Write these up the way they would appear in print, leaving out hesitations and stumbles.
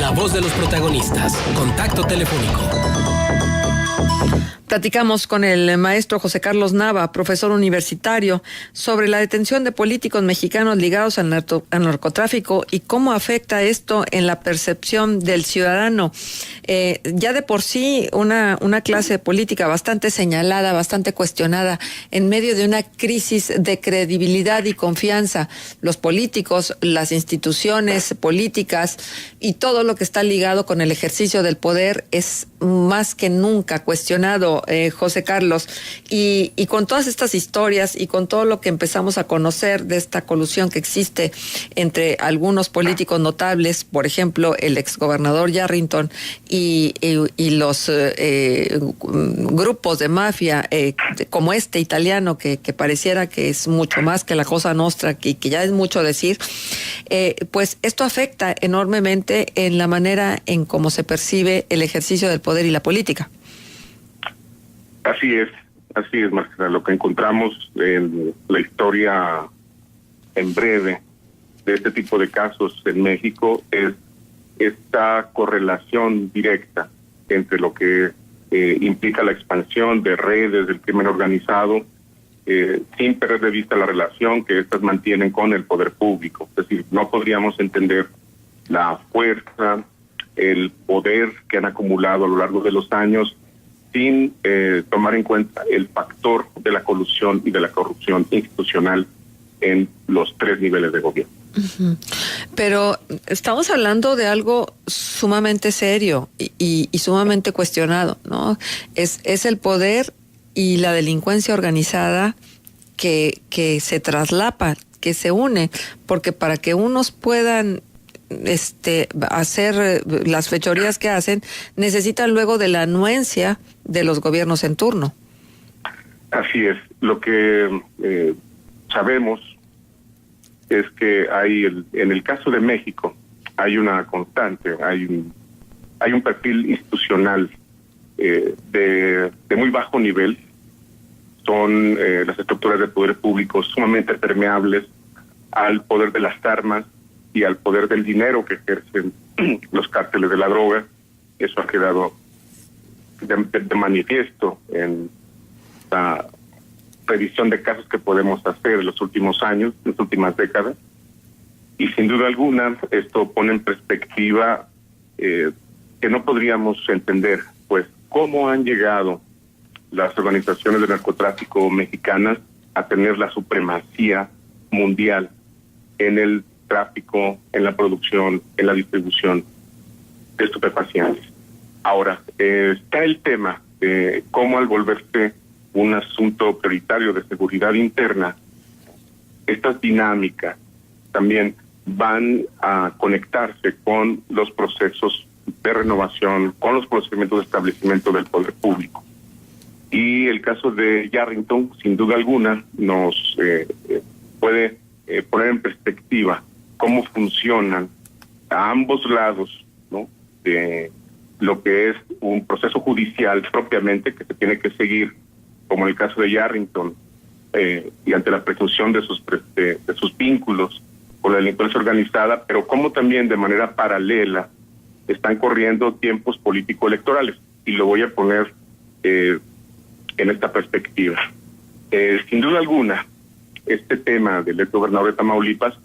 La voz de los protagonistas. Contacto telefónico. Platicamos con el maestro José Carlos Nava, profesor universitario, sobre la detención de políticos mexicanos ligados al narcotráfico y cómo afecta esto en la percepción del ciudadano. Ya de por sí una clase política bastante señalada, bastante cuestionada, en medio de una crisis de credibilidad y confianza. Los políticos, las instituciones políticas y todo lo que está ligado con el ejercicio del poder es más que nunca cuestionado, José Carlos, y con todas estas historias y con todo lo que empezamos a conocer de esta colusión que existe entre algunos políticos notables, por ejemplo, el exgobernador Yarrington y los grupos de mafia como este italiano que pareciera que es mucho más que la Cosa Nostra, que ya es mucho decir, pues esto afecta enormemente en la manera en cómo se percibe el ejercicio del poder y la política. Así es, Marcela. Lo que encontramos en la historia en breve de este tipo de casos en México es esta correlación directa entre lo que implica la expansión de redes del crimen organizado, sin perder de vista la relación que éstas mantienen con el poder público. Es decir, no podríamos entender la fuerza, el poder que han acumulado a lo largo de los años sin tomar en cuenta el factor de la colusión y de la corrupción institucional en los 3 niveles de gobierno. Uh-huh. Pero estamos hablando de algo sumamente serio y sumamente cuestionado, ¿no? Es el poder y la delincuencia organizada que se traslapa, que se une, porque para que unos puedan hacer las fechorías que hacen, necesitan luego de la anuencia de los gobiernos en turno. Así es. Lo que sabemos es que en el caso de México hay una constante, hay un perfil institucional de muy bajo nivel. Son las estructuras de poder público sumamente permeables al poder de las armas y al poder del dinero que ejercen los cárteles de la droga. Eso ha quedado de manifiesto en la revisión de casos que podemos hacer en los últimos años, en las últimas décadas. Y sin duda alguna, esto pone en perspectiva que no podríamos entender, pues, cómo han llegado las organizaciones de narcotráfico mexicanas a tener la supremacía mundial en el tráfico, en la producción, en la distribución de estupefacientes. Ahora, está el tema de cómo, al volverse un asunto prioritario de seguridad interna, estas dinámicas también van a conectarse con los procesos de renovación, con los procedimientos de establecimiento del poder público. Y el caso de Yarrington, sin duda alguna, nos puede poner en perspectiva cómo funcionan a ambos lados, ¿no?, de lo que es un proceso judicial propiamente que se tiene que seguir, como en el caso de Yarrington, y ante la presunción de sus vínculos con la delincuencia organizada, pero como también de manera paralela están corriendo tiempos político-electorales. Y lo voy a poner en esta perspectiva. Sin duda alguna, este tema del exgobernador de Tamaulipas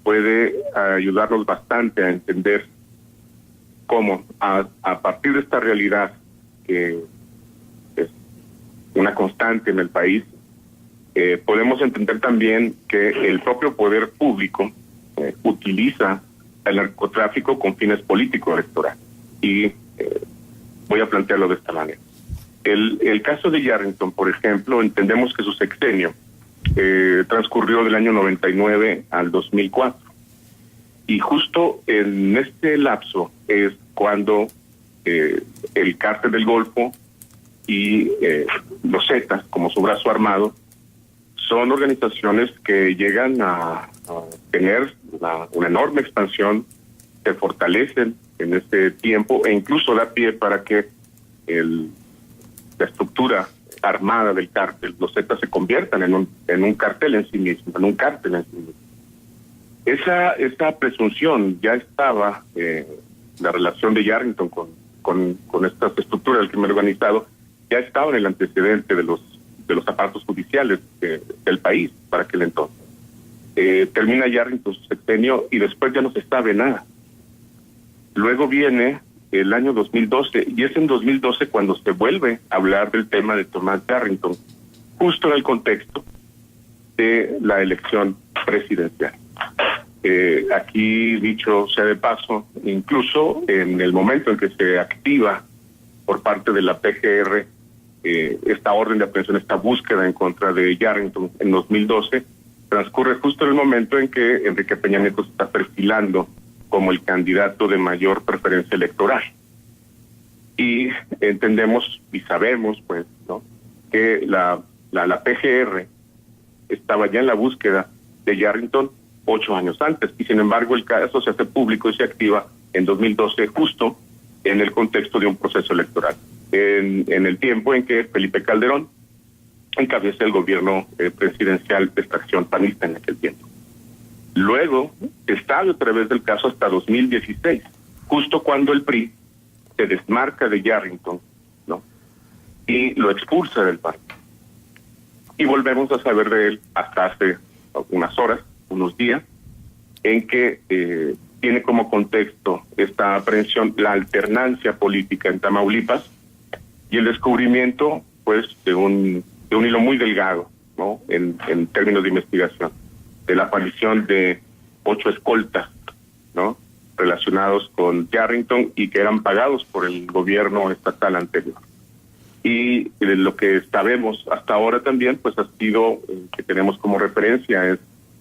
puede ayudarnos bastante a entender cómo a partir de esta realidad que es una constante en el país, podemos entender también que el propio poder público utiliza el narcotráfico con fines políticos electorales. Y voy a plantearlo de esta manera. El caso de Yarrington, por ejemplo, entendemos que su sexenio transcurrió del año 99 al 2004. Y justo en este lapso es cuando el Cártel del Golfo y los Zetas, como su brazo armado, son organizaciones que llegan a tener una enorme expansión, se fortalecen en este tiempo e incluso da pie para que la estructura armada del cártel, los Zetas, se conviertan en un cartel en sí mismo, en un cártel en sí mismo. Esa presunción ya estaba la relación de Yarrington con estas estructuras del crimen organizado ya estaba en el antecedente de los aparatos judiciales del país para aquel entonces. Termina Yarrington su sexenio y después ya no se sabe nada. Luego viene el año 2012 y es en 2012 cuando se vuelve a hablar del tema de Tomás Yarrington, justo en el contexto de la elección presidencial. Aquí, dicho sea de paso, incluso en el momento en que se activa por parte de la PGR esta orden de aprehensión, esta búsqueda en contra de Yarrington en 2012, transcurre justo en el momento en que Enrique Peña Nieto se está perfilando como el candidato de mayor preferencia electoral. Y entendemos y sabemos, pues, ¿no?, que la PGR estaba ya en la búsqueda de Yarrington 8 años antes, y sin embargo el caso se hace público y se activa en 2012, justo en el contexto de un proceso electoral, en el tiempo en que Felipe Calderón encabeza el gobierno presidencial de extracción panista en aquel tiempo. Luego está a través del caso hasta 2016, justo cuando el PRI se desmarca de Yarrington, ¿no?, y lo expulsa del partido. Y volvemos a saber de él hasta hace unas horas, unos días, en que tiene como contexto esta aprehensión la alternancia política en Tamaulipas y el descubrimiento, pues, de un hilo muy delgado, ¿no?, en términos de investigación, de la aparición de 8 escoltas, ¿no?, relacionados con Yarrington y que eran pagados por el gobierno estatal anterior. Y lo que sabemos hasta ahora también, pues, ha sido, que tenemos como referencia, es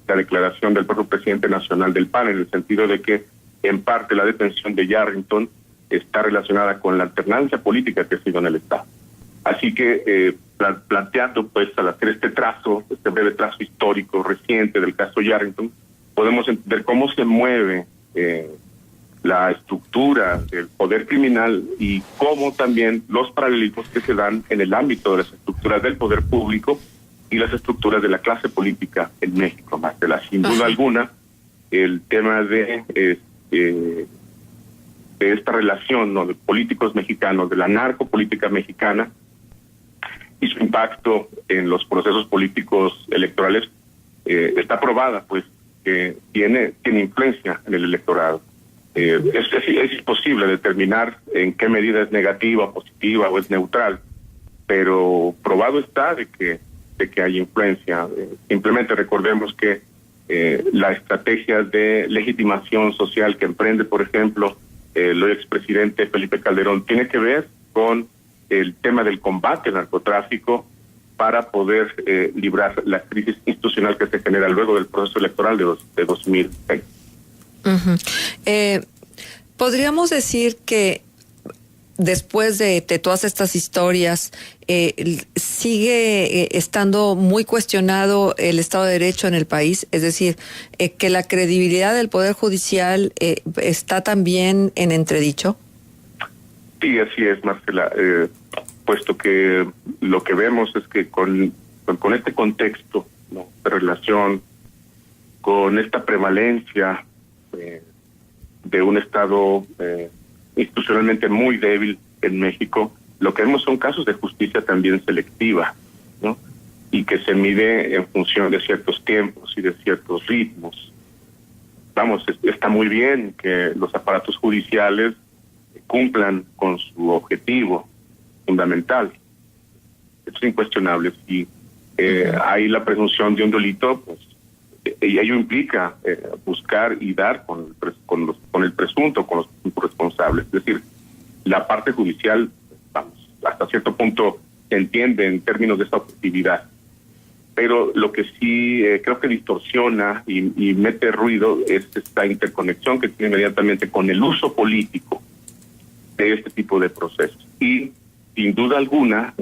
la declaración del propio presidente nacional del PAN, en el sentido de que, en parte, la detención de Yarrington está relacionada con la alternancia política que ha sido en el Estado. Así que, planteando, pues, al hacer este breve trazo histórico reciente del caso Yarrington, podemos entender cómo se mueve la estructura del poder criminal y cómo también los paralelismos que se dan en el ámbito de las estructuras del poder público y las estructuras de la clase política en México, Marcela. Sin duda alguna, el tema de esta relación, ¿no?, de políticos mexicanos, de la narcopolítica mexicana y su impacto en los procesos políticos electorales, está probada, pues, que tiene influencia en el electorado. Es imposible determinar en qué medida es negativa, positiva o es neutral, pero probado está de que hay influencia. Simplemente recordemos que la estrategia de legitimación social que emprende, por ejemplo, el expresidente Felipe Calderón, tiene que ver con el tema del combate al narcotráfico para poder librar la crisis institucional que se genera luego del proceso electoral de 2006. Podríamos decir que después de todas estas historias, sigue estando muy cuestionado el Estado de Derecho en el país, es decir, que la credibilidad del Poder Judicial está también en entredicho. Sí, así es, Marcela, puesto que lo que vemos es que con este contexto, ¿no?, de relación, con esta prevalencia de un Estado institucionalmente muy débil en México, lo que vemos son casos de justicia también selectiva, ¿no?, y que se mide en función de ciertos tiempos y de ciertos ritmos. Vamos, está muy bien que los aparatos judiciales cumplan con su objetivo fundamental. Es incuestionable. Si hay la presunción de un delito, pues, y ello implica buscar y dar con el presunto, con los responsables. Es decir, la parte judicial, vamos, hasta cierto punto se entiende en términos de esta objetividad. Pero lo que sí creo que distorsiona y mete ruido es esta interconexión que tiene inmediatamente con el uso político de este tipo de procesos. Y sin duda alguna,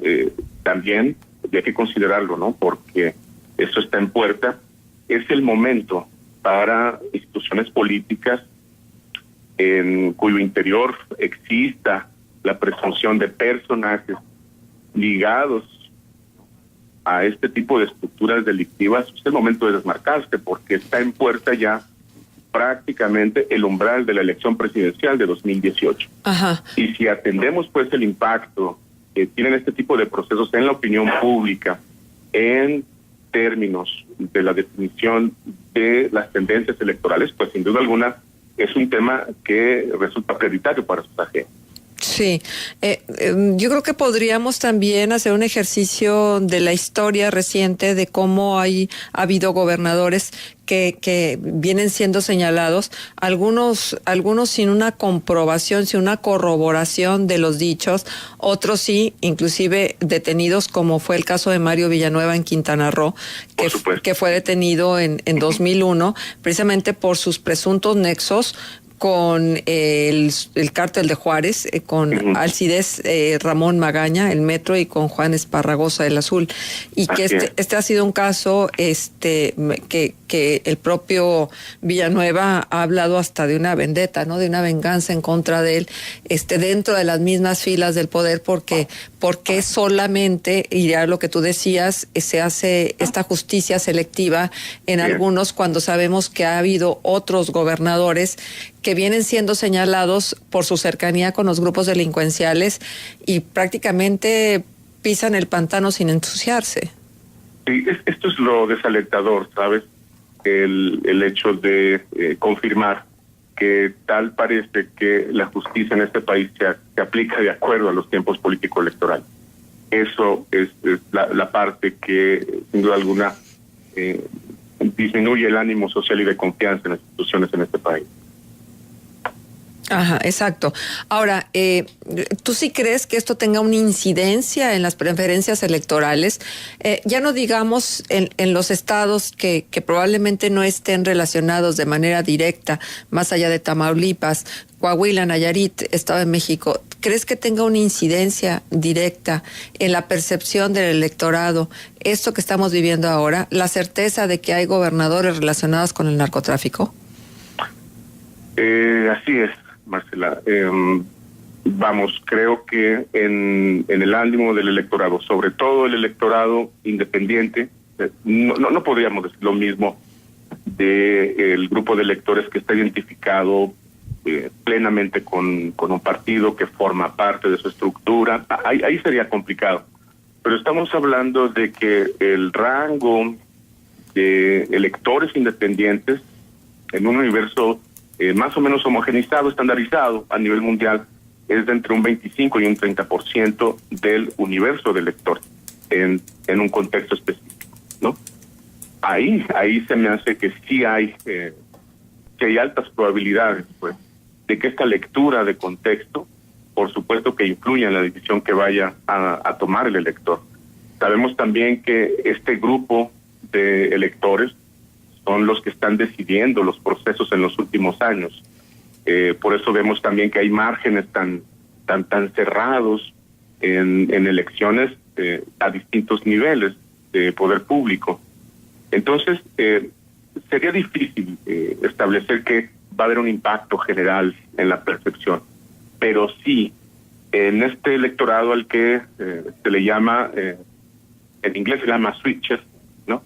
también hay que considerarlo, ¿no?, porque eso está en puerta. Es el momento para instituciones políticas en cuyo interior exista la presunción de personajes ligados a este tipo de estructuras delictivas. Es el momento de desmarcarse, porque está en puerta ya prácticamente el umbral de la elección presidencial de 2018. Ajá. Y si atendemos pues el impacto que tienen este tipo de procesos en la opinión pública, en términos de la definición de las tendencias electorales, pues sin duda alguna es un tema que resulta prioritario para sus agentes. Sí, yo creo que podríamos también hacer un ejercicio de la historia reciente de cómo ha habido gobernadores que vienen siendo señalados, algunos sin una comprobación, sin una corroboración de los dichos, otros sí, inclusive detenidos, como fue el caso de Mario Villanueva en Quintana Roo, que fue detenido en 2001, precisamente por sus presuntos nexos con el cártel de Juárez, con Alcides Ramón Magaña, el Metro, y con Juan Esparragosa, el Azul. Y que este ha sido un caso que el propio Villanueva ha hablado hasta de una vendetta, ¿no? De una venganza en contra de él, dentro de las mismas filas del poder, porque solamente, y ya lo que tú decías, se hace esta justicia selectiva en algunos, cuando sabemos que ha habido otros gobernadores que vienen siendo señalados por su cercanía con los grupos delincuenciales y prácticamente pisan el pantano sin ensuciarse. Sí, esto es lo desalentador, ¿sabes? El hecho de confirmar que tal parece que la justicia en este país se aplica de acuerdo a los tiempos político-electorales. Eso es la parte que, sin duda alguna, disminuye el ánimo social y de confianza en las instituciones en este país. Ajá, exacto. Ahora, ¿tú sí crees que esto tenga una incidencia en las preferencias electorales? Ya no digamos en los estados que probablemente no estén relacionados de manera directa, más allá de Tamaulipas, Coahuila, Nayarit, Estado de México. ¿Crees que tenga una incidencia directa en la percepción del electorado esto que estamos viviendo ahora, la certeza de que hay gobernadores relacionados con el narcotráfico? Así es, Marcela. Creo que en el ánimo del electorado, sobre todo el electorado independiente, no podríamos decir lo mismo del grupo de electores que está identificado plenamente con un partido que forma parte de su estructura. Ahí sería complicado. Pero estamos hablando de que el rango de electores independientes en un universo más o menos homogeneizado, estandarizado a nivel mundial, es de entre un 25 y un 30% del universo de electores en un contexto específico, ¿no? Ahí se me hace que sí hay altas probabilidades, pues, de que esta lectura de contexto, por supuesto que influya en la decisión que vaya a tomar el elector. Sabemos también que este grupo de electores son los que están decidiendo los procesos en los últimos años. Por eso vemos también que hay márgenes tan cerrados en elecciones a distintos niveles de poder público. Entonces, sería difícil establecer que va a haber un impacto general en la percepción, pero sí en este electorado al que se le llama, en inglés se llama switches, ¿no?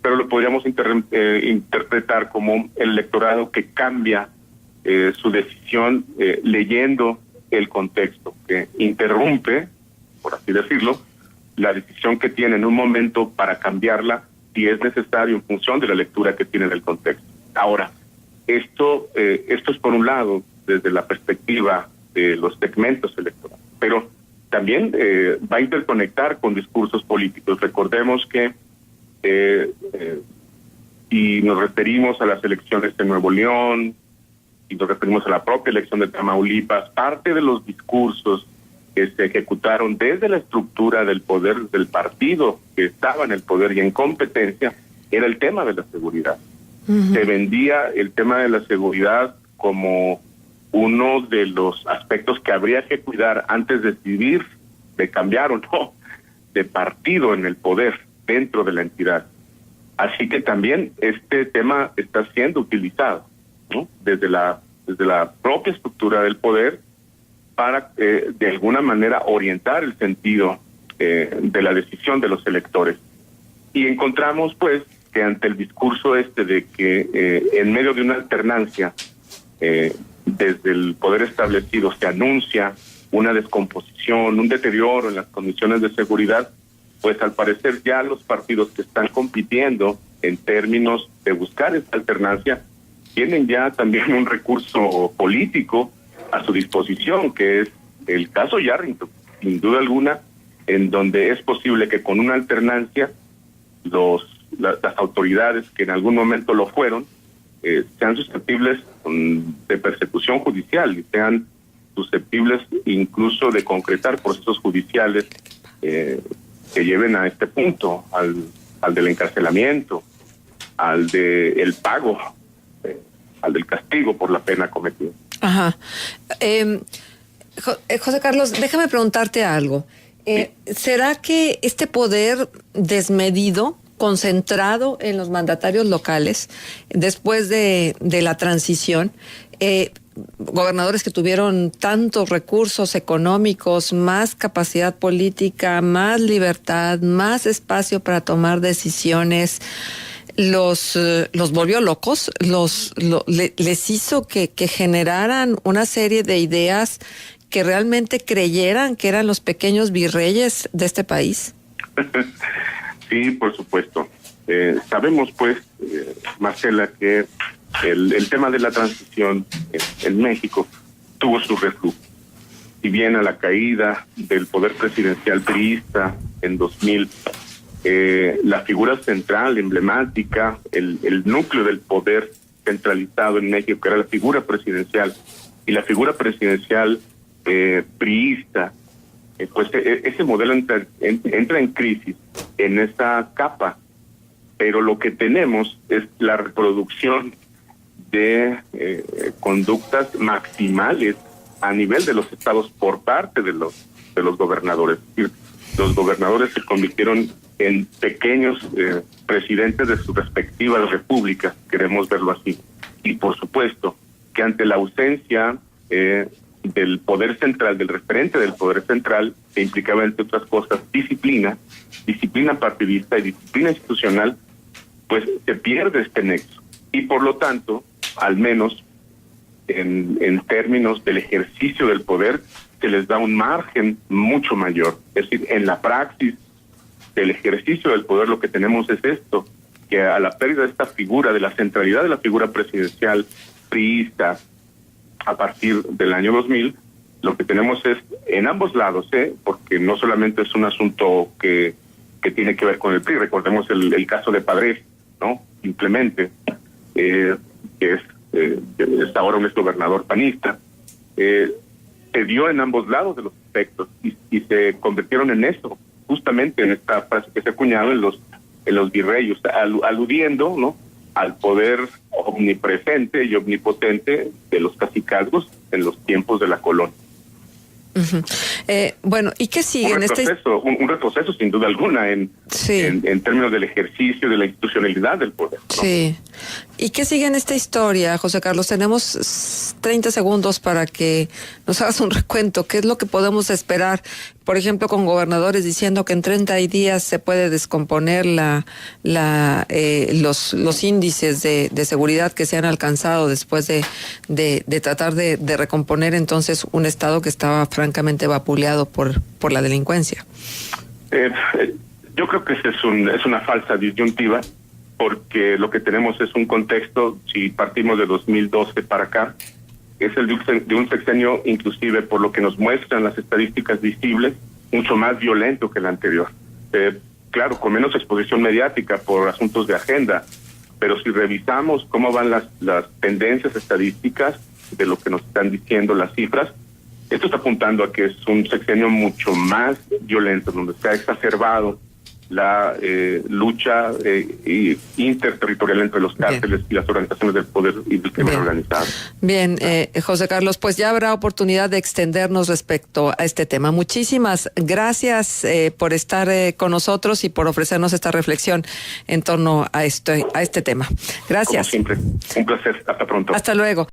Pero lo podríamos interpretar como el electorado que cambia su decisión leyendo el contexto, que interrumpe, por así decirlo, la decisión que tiene en un momento para cambiarla si es necesario en función de la lectura que tiene del contexto. Ahora, esto es por un lado desde la perspectiva de los segmentos electorales, pero también va a interconectar con discursos políticos. Recordemos que si nos referimos a las elecciones de Nuevo León, si nos referimos a la propia elección de Tamaulipas, parte de los discursos que se ejecutaron desde la estructura del poder del partido que estaba en el poder y en competencia era el tema de la seguridad. Se vendía el tema de la seguridad como uno de los aspectos que habría que cuidar antes de decidir de cambiar o no de partido en el poder dentro de la entidad. Así que también este tema está siendo utilizado, ¿no? desde la propia estructura del poder para de alguna manera orientar el sentido de la decisión de los electores. Y encontramos pues que ante el discurso de que en medio de una alternancia desde el poder establecido se anuncia una descomposición, un deterioro en las condiciones de seguridad, pues al parecer ya los partidos que están compitiendo en términos de buscar esta alternancia tienen ya también un recurso político a su disposición, que es el caso Yarrington, sin duda alguna, en donde es posible que con una alternancia las autoridades que en algún momento lo fueron sean susceptibles de persecución judicial y sean susceptibles incluso de concretar procesos judiciales que lleven a este punto, al del encarcelamiento, al del pago, al del castigo por la pena cometida. Ajá. José Carlos, déjame preguntarte algo. ¿Será que este poder desmedido, concentrado en los mandatarios locales, después de la transición, gobernadores que tuvieron tantos recursos económicos, más capacidad política, más libertad, más espacio para tomar decisiones, los volvió locos, les hizo que generaran una serie de ideas que realmente creyeran que eran los pequeños virreyes de este país? Sí, por supuesto. Sabemos, pues, Marcela, que el tema de la transición en México tuvo su reflujo. Si bien a la caída del poder presidencial priista en 2000, la figura central, emblemática, el núcleo del poder centralizado en México, que era la figura presidencial, y la figura presidencial priista, pues ese modelo entra en crisis en esa capa, pero lo que tenemos es la reproducción de conductas maximales a nivel de los estados por parte de los gobernadores. Los gobernadores se convirtieron en pequeños presidentes de sus respectivas repúblicas, queremos verlo así. Y por supuesto que ante la ausencia del poder central, del referente del poder central, que implicaba entre otras cosas disciplina partidista y disciplina institucional, pues se pierde este nexo. Y por lo tanto, al menos en términos del ejercicio del poder, se les da un margen mucho mayor. Es decir, en la praxis del ejercicio del poder lo que tenemos es esto, que a la pérdida de esta figura, de la centralidad de la figura presidencial priista a partir del año 2000, lo que tenemos es en ambos lados, porque no solamente es un asunto que tiene que ver con el PRI, recordemos el caso de Padres, ¿no? Simplemente, que es ahora un exgobernador panista, se dio en ambos lados de los aspectos y se convirtieron en eso, justamente en esta frase que se ha acuñado en los virreyos, aludiendo, ¿no?, al poder omnipresente y omnipotente de los cacicazgos en los tiempos de la colonia. Uh-huh. Bueno, ¿y qué sigue? Un retroceso sin duda alguna en términos del ejercicio de la institucionalidad del poder, ¿no? Sí. ¿Y qué sigue en esta historia, José Carlos? Tenemos 30 segundos para que nos hagas un recuento. ¿Qué es lo que podemos esperar? Por ejemplo, con gobernadores diciendo que en 30 días se puede descomponer los índices de seguridad que se han alcanzado después de tratar de recomponer entonces un estado que estaba francamente vapuleado por la delincuencia. Yo creo que esa es una falsa disyuntiva, porque lo que tenemos es un contexto, si partimos de 2012 para acá, es el de un sexenio, inclusive por lo que nos muestran las estadísticas visibles, mucho más violento que el anterior. Claro, con menos exposición mediática por asuntos de agenda, pero si revisamos cómo van las tendencias estadísticas de lo que nos están diciendo las cifras, esto está apuntando a que es un sexenio mucho más violento, donde se ha exacerbado la lucha interterritorial entre los cárteles y las organizaciones del poder y del crimen organizado. Bien, José Carlos, pues ya habrá oportunidad de extendernos respecto a este tema. Muchísimas gracias por estar con nosotros y por ofrecernos esta reflexión en torno a este tema. Gracias. Como siempre, un placer. Hasta pronto. Hasta luego.